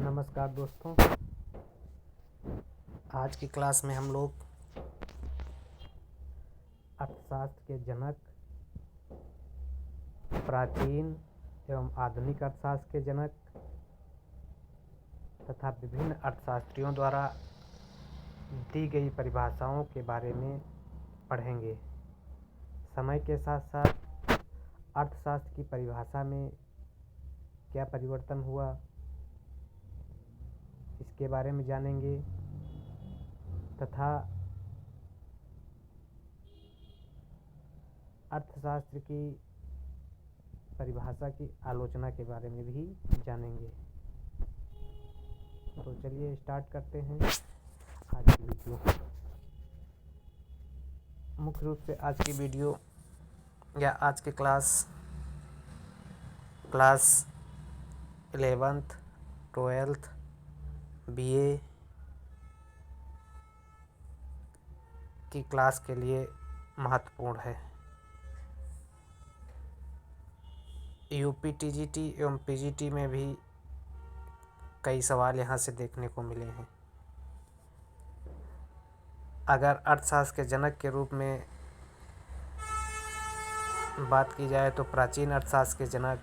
नमस्कार दोस्तों। आज की क्लास में हम लोग अर्थशास्त्र के जनक, प्राचीन एवं आधुनिक अर्थशास्त्र के जनक तथा विभिन्न अर्थशास्त्रियों द्वारा दी गई परिभाषाओं के बारे में पढ़ेंगे। समय के साथ साथ अर्थशास्त्र की परिभाषा में क्या परिवर्तन हुआ, इसके बारे में जानेंगे तथा अर्थशास्त्र की परिभाषा की आलोचना के बारे में भी जानेंगे। तो चलिए स्टार्ट करते हैं आज की वीडियो। मुख्य रूप से आज की वीडियो या आज की क्लास 11th 12th BA की क्लास के लिए महत्वपूर्ण है। यूपी TGT एवं PGT में भी कई सवाल यहाँ से देखने को मिले हैं। अगर अर्थशास्त्र के जनक के रूप में बात की जाए तो प्राचीन अर्थशास्त्र के जनक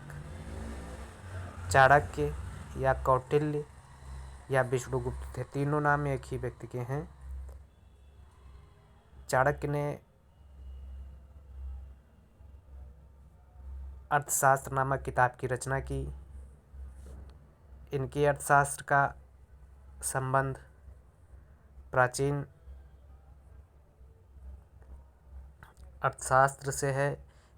चाणक्य या कौटिल्य या विष्णुगुप्त थे। तीनों नाम एक ही व्यक्ति के हैं। चाणक्य ने अर्थशास्त्र नामक किताब की रचना की। इनकी अर्थशास्त्र का संबंध प्राचीन अर्थशास्त्र से है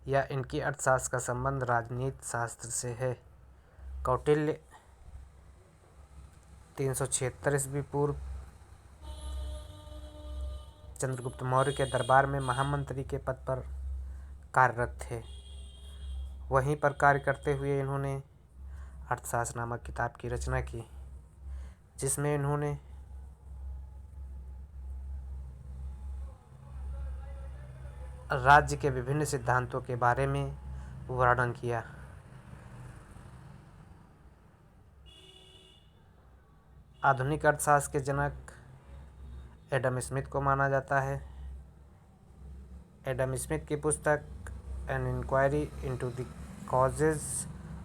या इनकी अर्थशास्त्र का संबंध राजनीति शास्त्र से है। कौटिल्य 376 ईस्वी पूर्व चंद्रगुप्त मौर्य के दरबार में महामंत्री के पद पर कार्यरत थे। वहीं पर कार्य करते हुए इन्होंने अर्थशास्त्र नामक किताब की रचना की, जिसमें इन्होंने राज्य के विभिन्न सिद्धांतों के बारे में वर्णन किया। आधुनिक अर्थशास्त्र के जनक एडम स्मिथ को माना जाता है। एडम स्मिथ की पुस्तक an inquiry into the causes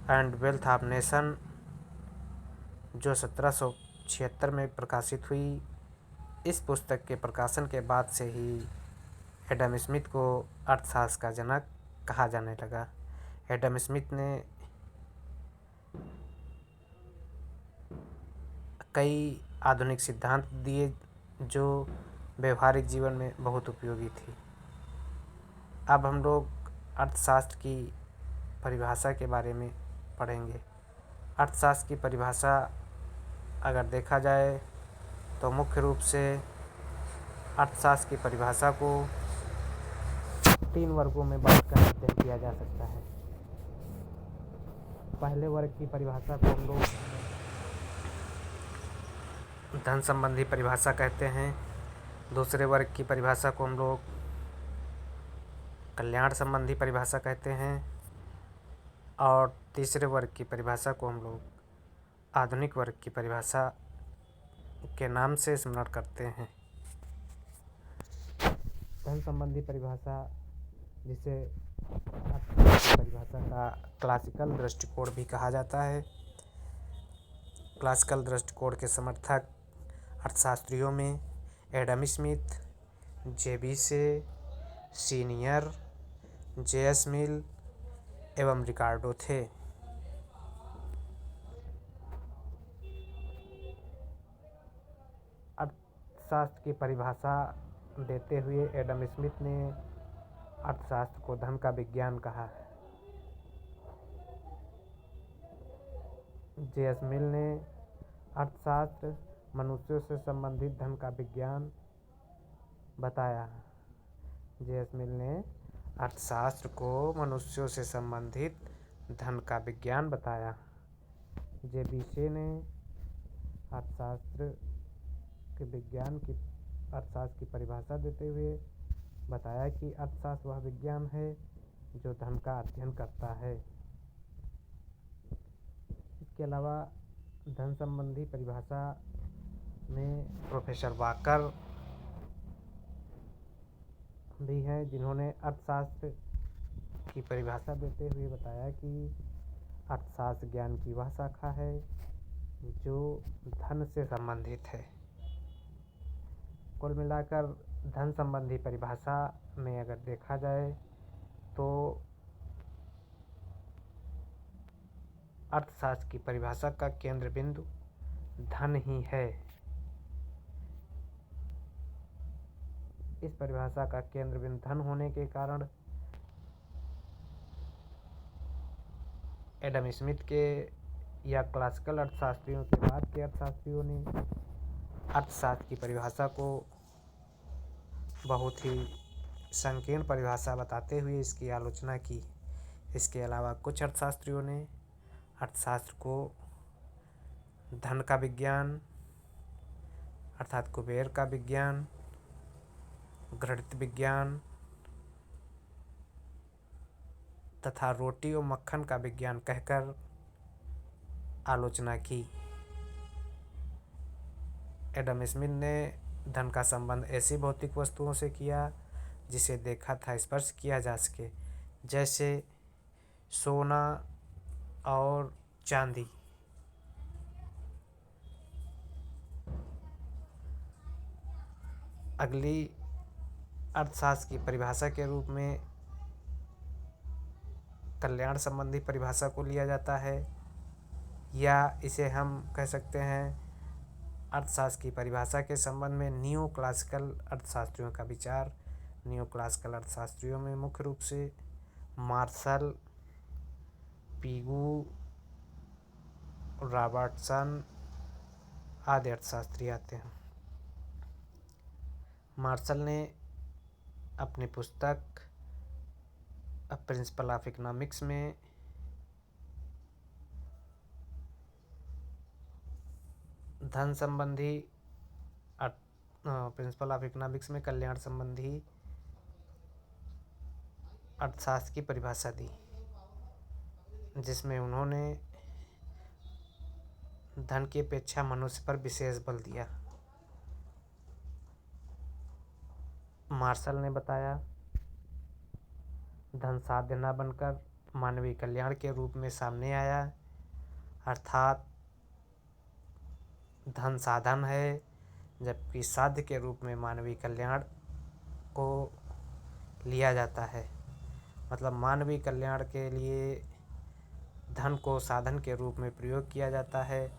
and wealth of nation, जो 1776 में प्रकाशित हुई, इस पुस्तक के प्रकाशन के बाद से ही एडम स्मिथ को अर्थशास्त्र का जनक कहा जाने लगा। एडम स्मिथ ने कई आधुनिक सिद्धांत दिए जो व्यवहारिक जीवन में बहुत उपयोगी थी। अब हम लोग अर्थशास्त्र की परिभाषा के बारे में पढ़ेंगे। अर्थशास्त्र की परिभाषा अगर देखा जाए तो मुख्य रूप से अर्थशास्त्र की परिभाषा को 3 वर्गों में बांटकर अध्ययन किया जा सकता है। पहले वर्ग की परिभाषा को हम लोग धन संबंधी परिभाषा कहते हैं। दूसरे वर्ग की परिभाषा को हम लोग कल्याण संबंधी परिभाषा कहते हैं और तीसरे वर्ग की परिभाषा को हम लोग आधुनिक वर्ग की परिभाषा के नाम से स्मरण करते हैं। धन संबंधी परिभाषा, जिसे परिभाषा का क्लासिकल दृष्टिकोण भी कहा जाता है। क्लासिकल दृष्टिकोण के समर्थक अर्थशास्त्रियों में एडम स्मिथ, JB से, सीनियर, JS मिल एवं रिकार्डो थे। अर्थशास्त्र की परिभाषा देते हुए एडम स्मिथ ने अर्थशास्त्र को धन का विज्ञान कहा है। JS मिल ने अर्थशास्त्र मनुष्यों से संबंधित धन का विज्ञान बताया। JS मिल ने अर्थशास्त्र को मनुष्यों से संबंधित धन का विज्ञान बताया। JB से ने अर्थशास्त्र के विज्ञान की अर्थशास्त्र की परिभाषा देते हुए बताया कि अर्थशास्त्र वह विज्ञान है जो धन का अध्ययन करता है। इसके अलावा धन संबंधी परिभाषा में प्रोफेसर वाकर भी हैं, जिन्होंने अर्थशास्त्र की परिभाषा देते हुए बताया कि अर्थशास्त्र ज्ञान की वह शाखा है जो धन से संबंधित है। कुल मिलाकर धन संबंधी परिभाषा में अगर देखा जाए तो अर्थशास्त्र की परिभाषा का केंद्र बिंदु धन ही है। इस परिभाषा का केंद्र बिंदु धन होने के कारण एडम स्मिथ के या क्लासिकल अर्थशास्त्रियों के बाद के अर्थशास्त्रियों ने अर्थशास्त्र की परिभाषा को बहुत ही संकीर्ण परिभाषा बताते हुए इसकी आलोचना की। इसके अलावा कुछ अर्थशास्त्रियों ने अर्थशास्त्र को धन का विज्ञान अर्थात कुबेर का विज्ञान, गणित विज्ञान तथा रोटी और मक्खन का विज्ञान कहकर आलोचना की। एडम स्मिथ ने धन का संबंध ऐसी भौतिक वस्तुओं से किया जिसे देखा था स्पर्श किया जा सके, जैसे सोना और चांदी। अगली अर्थशास्त्र की परिभाषा के रूप में कल्याण संबंधी परिभाषा को लिया जाता है, या इसे हम कह सकते हैं अर्थशास्त्र की परिभाषा के संबंध में नियो क्लासिकल अर्थशास्त्रियों का विचार। नियो क्लासिकल अर्थशास्त्रियों में मुख्य रूप से मार्शल, पीगू, रॉबर्टसन आदि अर्थशास्त्री आते हैं। मार्शल ने अपनी पुस्तक अ प्रिंसिपल ऑफ इकोनॉमिक्स में धन संबंधी प्रिंसिपल ऑफ इकोनॉमिक्स में कल्याण संबंधी अर्थशास्त्र की परिभाषा दी, जिसमें उन्होंने धन की अपेक्षा मनुष्य पर विशेष बल दिया। मार्शल ने बताया, धन साध्य न बनकर मानवीय कल्याण के रूप में सामने आया, अर्थात धन साधन है जबकि साध्य के रूप में मानवीय कल्याण को लिया जाता है। मतलब मानवीय कल्याण के लिए धन को साधन के रूप में प्रयोग किया जाता है।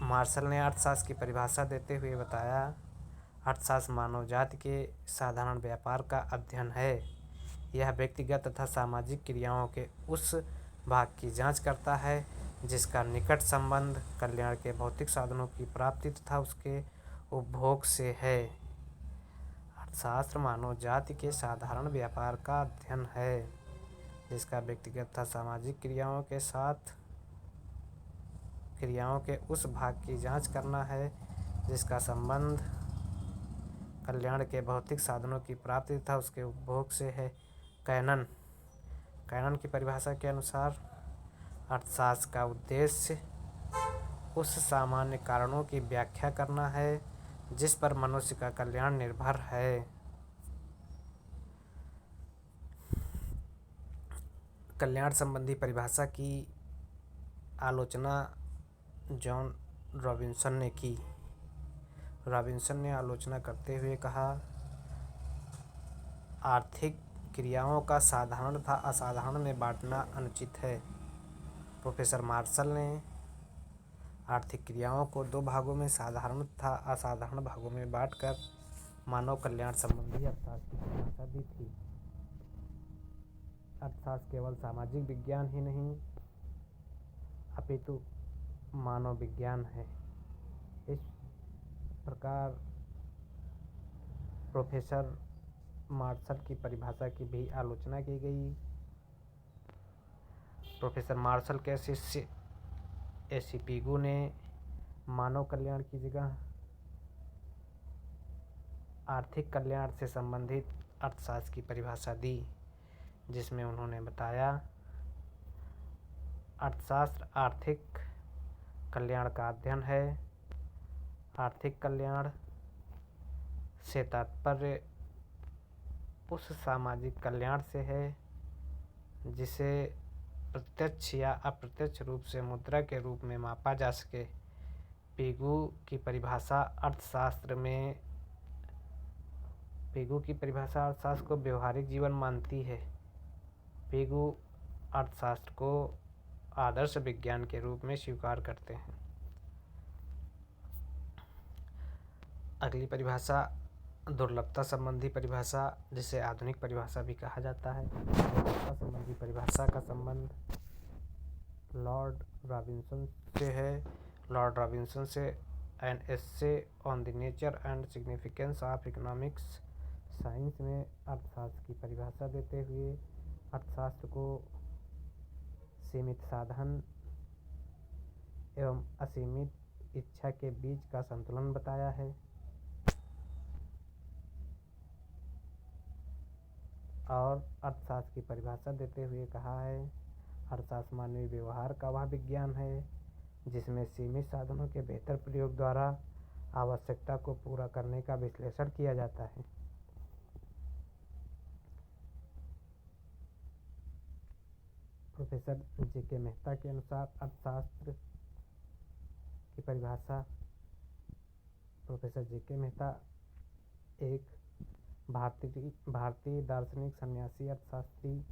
मार्शल ने अर्थशास्त्र की परिभाषा देते हुए बताया, अर्थशास्त्र मानव जाति के साधारण व्यापार का अध्ययन है। यह व्यक्तिगत तथा सामाजिक क्रियाओं के उस भाग की जांच करता है जिसका निकट संबंध कल्याण के भौतिक साधनों की प्राप्ति तथा उसके उपभोग से है। अर्थशास्त्र मानव जाति के साधारण व्यापार का अध्ययन है जिसका व्यक्तिगत तथा सामाजिक क्रियाओं के उस भाग की जांच करना है जिसका संबंध कल्याण के भौतिक साधनों की प्राप्ति तथा उसके उपभोग से है। कैनन की परिभाषा के अनुसार अर्थशास्त्र का उद्देश्य उस सामान्य कारणों की व्याख्या करना है जिस पर मनुष्य का कल्याण निर्भर है। कल्याण संबंधी परिभाषा की आलोचना जॉन रॉबिन्सन ने की। रॉबिन्सन ने आलोचना करते हुए कहा, आर्थिक क्रियाओं का साधारण तथा असाधारण में बांटना अनुचित है। प्रोफेसर मार्शल ने आर्थिक क्रियाओं को दो भागों में साधारण तथा असाधारण भागों में बांटकर मानव कल्याण संबंधी अर्थशास्त्र की परिभाषा दी थी। अर्थशास्त्र केवल सामाजिक विज्ञान ही नहीं अपितु मानव विज्ञान है। इस प्रकार प्रोफेसर मार्शल की परिभाषा की भी आलोचना की गई। प्रोफेसर मार्शल के शिष्य एसी पीगू ने मानव कल्याण की जगह आर्थिक कल्याण से संबंधित अर्थशास्त्र की परिभाषा दी, जिसमें उन्होंने बताया अर्थशास्त्र आर्थिक कल्याण का अध्ययन है। आर्थिक कल्याण से तात्पर्य उस सामाजिक कल्याण से है जिसे प्रत्यक्ष या अप्रत्यक्ष रूप से मुद्रा के रूप में मापा जा सके। पिगू की परिभाषा अर्थशास्त्र को व्यवहारिक जीवन मानती है। पिगू अर्थशास्त्र को आदर्श विज्ञान के रूप में स्वीकार करते हैं। अगली परिभाषा दुर्लभता संबंधी परिभाषा, जिसे आधुनिक परिभाषा भी कहा जाता है। दुर्लभता संबंधी परिभाषा का संबंध लॉर्ड रॉबिन्सन से है। लॉर्ड रॉबिन्सन से an essay on the nature and significance of economics science में अर्थशास्त्र की परिभाषा देते हुए अर्थशास्त्र को सीमित साधन एवं असीमित इच्छा के बीच का संतुलन बताया है। और अर्थशास्त्र की परिभाषा देते हुए कहा है, अर्थशास्त्र मानवीय व्यवहार का वह विज्ञान है जिसमें सीमित साधनों के बेहतर प्रयोग द्वारा आवश्यकता को पूरा करने का विश्लेषण किया जाता है। Professor JK. मेहता के अनुसार अर्थशास्त्र की परिभाषा। Professor JK. मेहता एक भारतीय दार्शनिक सन्यासी अर्थशास्त्री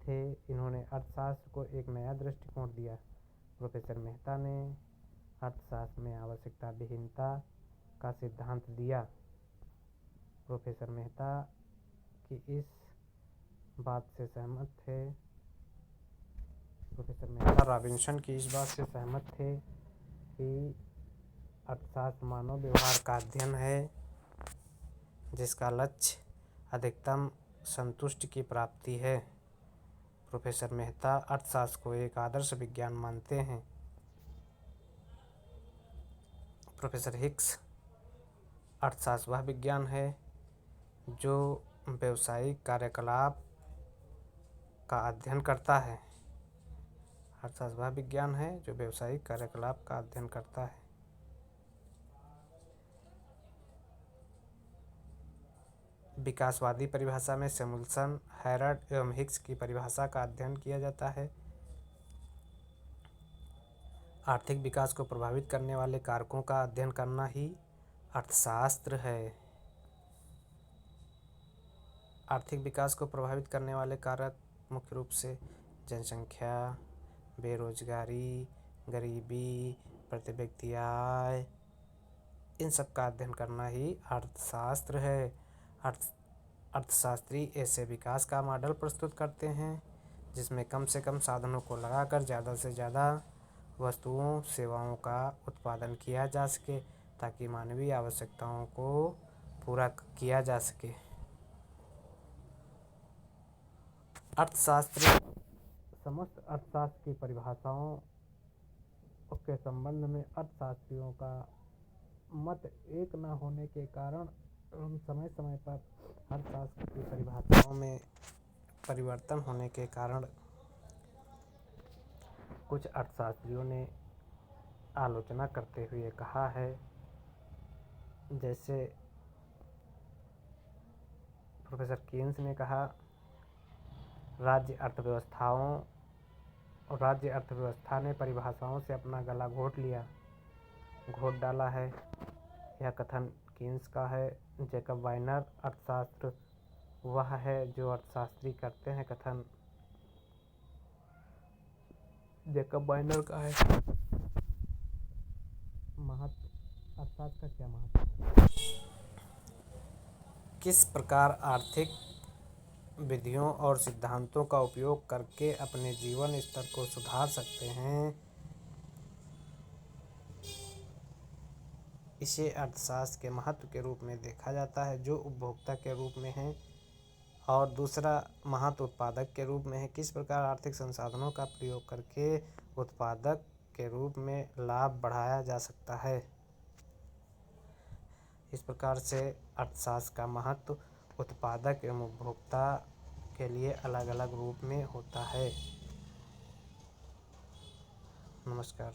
थे। इन्होंने अर्थशास्त्र को एक नया दृष्टिकोण दिया। प्रोफेसर मेहता ने अर्थशास्त्र में आवश्यकता विहीनता का सिद्धांत दिया। प्रोफेसर मेहता की इस बात से सहमत थे। प्रोफेसर मेहता रॉबिन्सन की इस बात से सहमत थे कि अर्थशास्त्र मानव व्यवहार का अध्ययन है जिसका लक्ष्य अधिकतम संतुष्टि की प्राप्ति है। प्रोफेसर मेहता अर्थशास्त्र को एक आदर्श विज्ञान मानते हैं। प्रोफेसर हिक्स अर्थशास्त्र वह विज्ञान है जो व्यावसायिक कार्यकलाप का अध्ययन करता है। अर्थशास्त्र वह विज्ञान है जो व्यावसायिक कार्यकलाप का अध्ययन करता है। विकासवादी परिभाषा में सैमुअल्सन, हैरल्ड एवं हिक्स की परिभाषा का अध्ययन किया जाता है। आर्थिक विकास को प्रभावित करने वाले कारकों का अध्ययन करना ही अर्थशास्त्र है। आर्थिक विकास को प्रभावित करने वाले कारक मुख्य रूप से जनसंख्या, बेरोजगारी, गरीबी, प्रति व्यक्ति आय, इन सब का अध्ययन करना ही अर्थशास्त्र है। अर्थशास्त्री ऐसे विकास का मॉडल प्रस्तुत करते हैं जिसमें कम से कम साधनों को लगाकर ज़्यादा से ज़्यादा वस्तुओं सेवाओं का उत्पादन किया जा सके ताकि मानवीय आवश्यकताओं को पूरा किया जा सके। अर्थशास्त्र समस्त अर्थशास्त्र की परिभाषाओं के संबंध में अर्थशास्त्रियों का मत एक न होने के कारण समय समय पर अर्थशास्त्र की परिभाषाओं में परिवर्तन होने के कारण कुछ अर्थशास्त्रियों ने आलोचना करते हुए कहा है, जैसे प्रोफेसर कीन्स ने कहा, राज्य अर्थव्यवस्था ने परिभाषाओं से अपना गला घोट डाला है। यह कथन कीन्स का है। जैकब वाइनर अर्थशास्त्र वह है जो अर्थशास्त्री करते हैं कथन जैकब वाइनर का है। महत्व अर्थशास्त्र का क्या महत्व है? किस प्रकार आर्थिक विधियों और सिद्धांतों का उपयोग करके अपने जीवन स्तर को सुधार सकते हैं, इसे अर्थशास्त्र के महत्व के रूप में देखा जाता है, जो उपभोक्ता के रूप में है, और दूसरा महत्व उत्पादक के रूप में है। किस प्रकार आर्थिक संसाधनों का प्रयोग करके उत्पादक के रूप में लाभ बढ़ाया जा सकता है। इस प्रकार से अर्थशास्त्र का महत्व उत्पादक एवं उपभोक्ता के लिए अलग अलग रूप में होता है। नमस्कार।